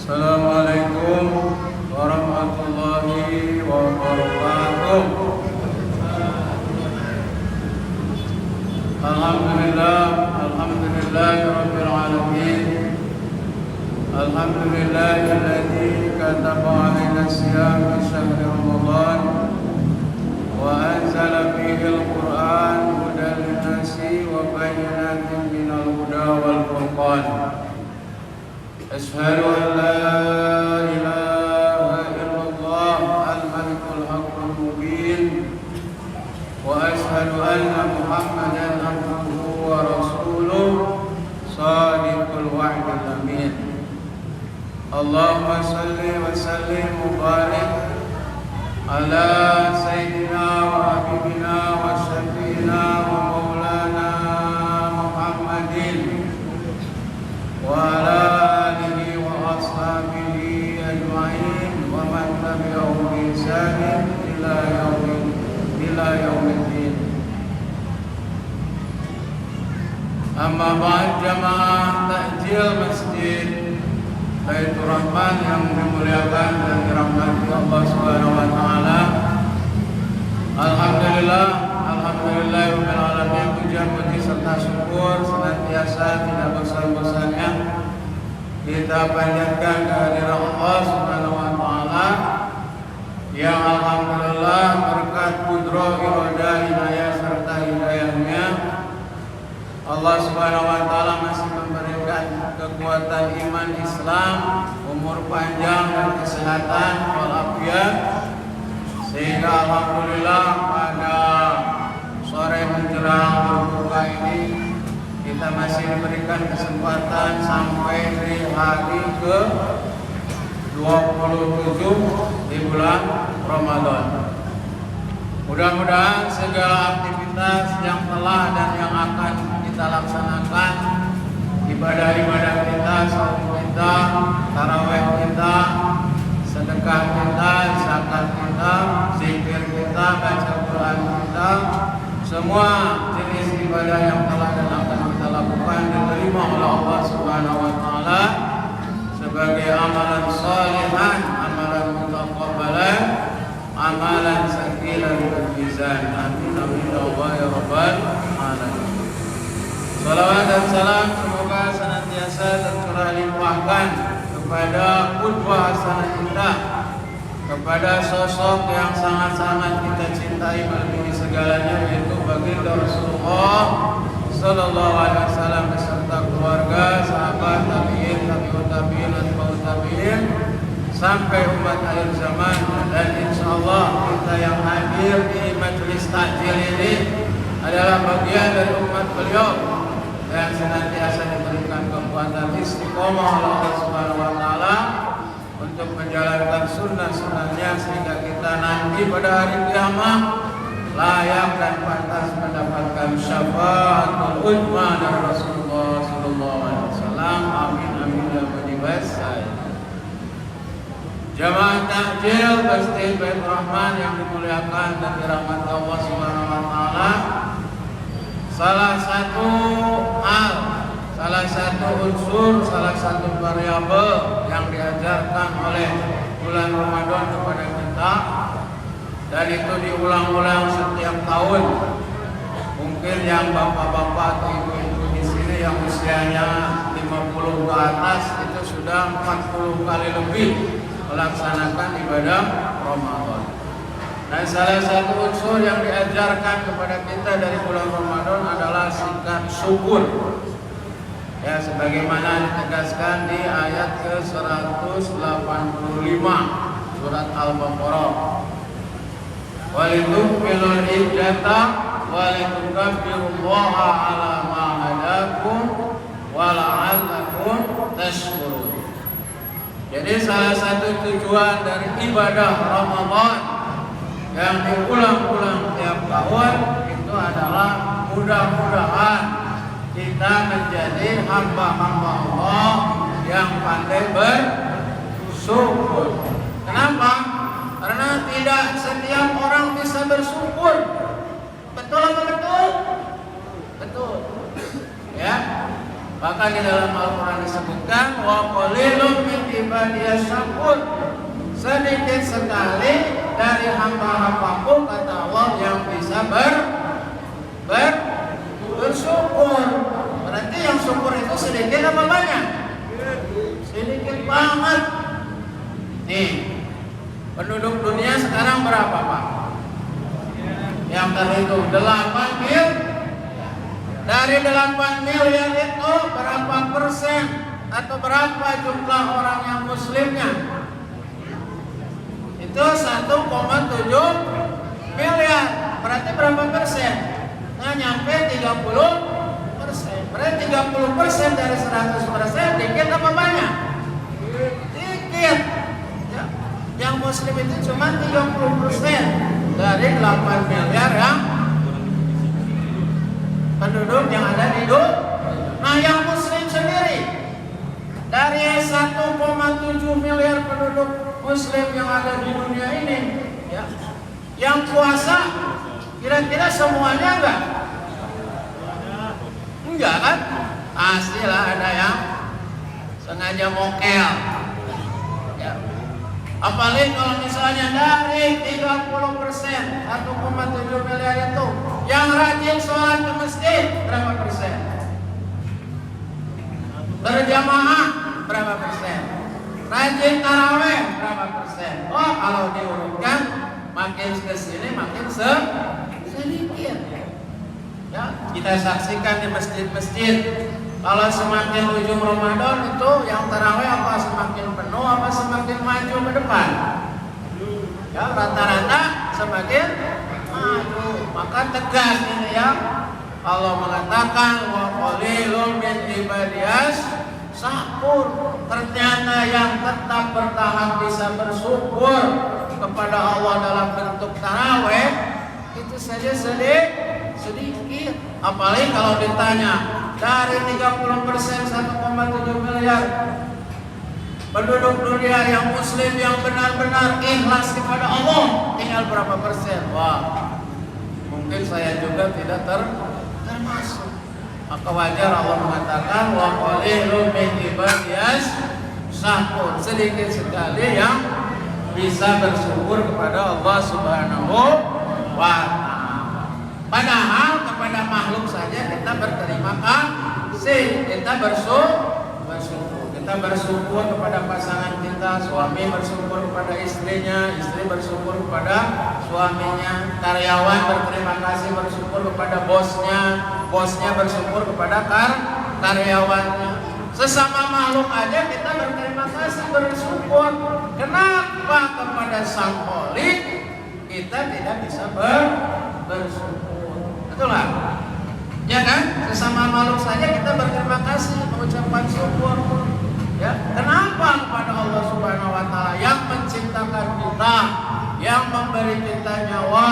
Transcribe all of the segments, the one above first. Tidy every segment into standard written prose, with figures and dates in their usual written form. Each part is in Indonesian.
Assalamualaikum warahmatullahi wabarakatuh. Alhamdulillahirabbil alamin. Alhamdulillahilladzi kataba 'alaina siyama syahri Ramadan wa anzala fihi al-Qur'an hudan lin-nasi wa bayyinatin minal huda wal furqan. Asyhadu an la ilaha illallah al-malikul haqqul mubin wa asyhadu anna Muhammadan abduhu wa rasuluh shadiqul wa'dil amin. Allahumma salli wa sallim wa barik ala sayyidina wa habibina wa syafi'ina wa maulana Muhammadin wa ala alihi wa ashabihi ajma'in wa man tabi'ahum bi ihsanin ila yaumiddin. Amma ba'd, jamaah takjil masjid Baitur Rahman yang dimuliakan dan dirahmati Allah Subhanahu wa taala. Alhamdulillahirabbil alamin. Pujian puji serta syukur senantiasa tidak bosan-bosannya kita panjatkan kehadiran Allah Subhanahu wa taala yang alhamdulillah berkat qudrah, iradah, inayah serta hidayahnya Allah Subhanahu wa taala masih memberikan kekuatan iman Islam, umur panjang dan kesehatan walafiat, sehingga alhamdulillah pada sore menjelang berbuka ini kita masih diberikan kesempatan sampai di hari ke 27 di bulan Ramadan. Mudah-mudahan segala aktivitas yang telah dan yang akan kita laksanakan, ibadah-ibadah kita, saum kita, tarawih kita, sedekah kita, zakat kita, zikir kita, baca Quran kita, semua jenis ibadah yang telah dan akan kita lakukan diterima oleh Allah Subhanahu wa taala sebagai amalan shalihan, amalan mutaqabbalan, amalan sakilan bil mizan. Amin amin ya rabbal alamin. Salawat dan salam semoga senantiasa tercurah limpahkan kepada qudwah hasanah kita, kepada sosok yang sangat-sangat kita cintai melebihi segalanya, yaitu baginda Rasulullah sallallahu alaihi wasallam beserta keluarga, sahabat, tabi'in, tabi'ut tabi'in, atba'ut tabi'in sampai umat akhir zaman. Dan insyaallah kita yang hadir di majelis takjil ini adalah bagian dari umat beliau yang senantiasa diberikan kekuatan istiqomah oleh Allah Subhanahu wa taala untuk menjalankan sunnah-sunnahnya, sehingga kita nanti pada hari kiamat layak dan pantas mendapatkan syafaatul uzma dari Rasulullah sallallahu alaihi wasallam. Amin amin ya rabbal alamin. Jamaah takjil Masjid Baitur Rahman yang dimuliakan dan dirahmati Allah Subhanahu wa taala, salah satu hal, salah satu unsur, salah satu variabel yang diajarkan oleh bulan Ramadan kepada kita, dan itu diulang-ulang setiap tahun. Mungkin yang bapak-bapak atau ibu-ibu di sini yang usianya 50 ke atas itu sudah 40 kali lebih melaksanakan ibadah Ramadan. Dan salah satu unsur yang diajarkan kepada kita dari bulan Ramadan adalah sikap syukur. Ya, sebagaimana ditegaskan di ayat ke-185 surat Al-Baqarah. Walitukmilul iddata walitukabbirullaha ala ma hadakum wa la'allakum tashkurun. Jadi salah satu tujuan dari ibadah Ramadan yang diulang-ulang tiap tahun itu adalah mudah-mudahan kita menjadi hamba-hamba Allah yang pandai bersyukur. Kenapa? Karena tidak setiap orang bisa bersyukur. Betul atau betul? Betul. Ya. Maka di dalam Al-Quran disebutkan wa qalilun min ibadiyas syakur. Sedikit sekali dari hamba-hambaku, kata Allah, yang bisa bersyukur. Berarti yang syukur itu sedikit apa banyak? Sedikit banget. Nih, penduduk dunia sekarang berapa, Pak? Yang terhitung 8 miliar. Dari 8 miliar itu berapa persen atau berapa jumlah orang yang muslimnya? Itu 1,7 miliar. Berarti berapa persen? Nah, nyampe 30%. Berarti 30% dari 100% dikit apa banyak? Dikit. Ya. Yang muslim itu cuma 30% dari 8 miliar yang penduduk yang ada di dunia. Nah, yang muslim sendiri dari 1,7 miliar penduduk muslim yang ada di dunia ini, ya, yang puasa kira-kira semuanya enggak kan? Pastilah ada yang sengaja mokel, ya. Apalagi kalau misalnya dari 30% 1,7 miliar itu yang rajin sholat ke masjid berapa persen? Berjamaah berapa persen? Rajin taraweh berapa persen? Oh, kalau diurutkan makin kesini makin sedikit. Ya, kita saksikan di masjid-masjid. Kalau semakin ujung Ramadan itu yang taraweh apa semakin penuh apa semakin maju ke depan? Ya, rata-rata semakin maju. Maka tegas ini ya. Allah mengatakan wa qalilun min ibadiyas syakur. Ternyata yang tetap bertahan bisa bersyukur kepada Allah dalam bentuk taraweh itu saja sedikit. Apalagi kalau ditanya dari 30% 1,7 miliar penduduk dunia yang muslim yang benar-benar ikhlas kepada Allah tinggal berapa persen? Wah, mungkin saya juga tidak termasuk. Maka wajar Allah mengatakan wa qalilun min ibadiyas syakur. Sedikit sekali yang bisa bersyukur kepada Allah Subhanahu wa ta'ala. Padahal kepada makhluk saja kita berterima kasih, kita bersyukur. Kita bersyukur kepada pasangan kita, suami bersyukur kepada istrinya, istri bersyukur kepada suaminya, karyawan berterima kasih bersyukur kepada bosnya, bosnya bersyukur kepada karyawannya. Sesama makhluk aja kita berterima kasih bersyukur. Kenapa kepada Sang Kholik kita tidak bisa bersyukur? Betul lah? Ya kan? Sesama makhluk saja kita berterima kasih, mengucapkan syukur. Ya, kenapa kepada Allah Subhanahu wa taala yang menciptakan kita, yang memberi kita nyawa,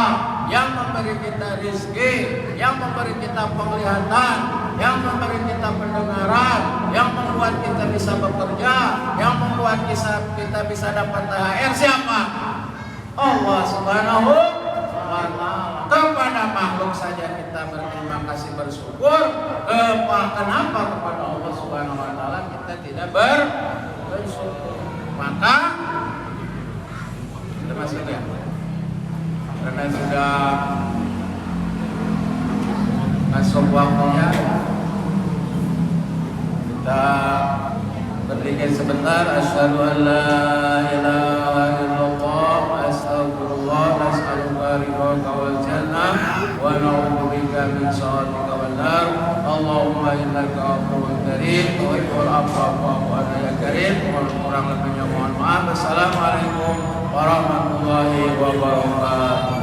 yang memberi kita rezeki, yang memberi kita penglihatan, yang memberi kita pendengaran, yang membuat kita bisa bekerja, yang membuat kita bisa dapat THR, siapa? Allah Subhanahu wa taala. Kepada makhluk saja kita berterima kasih bersyukur. Kenapa kepada Allah Subhanahu wa taala kita tidak bersyukur? Maka kita masuk ya. Karena sudah masuk waktunya, kita berdiri sebentar. Asyhadu an la ilaha illallah wa astaghfirullah nas'aluka ridhaka wal jannah wa na'udzubika min sakhatika wan nar. Allahumma innaka afuwwun karim tuhibbul afwa fa'fu anna ya karim. Kurang lebihnya mohon maaf. Assalamualaikum warahmatullahi wabarakatuh.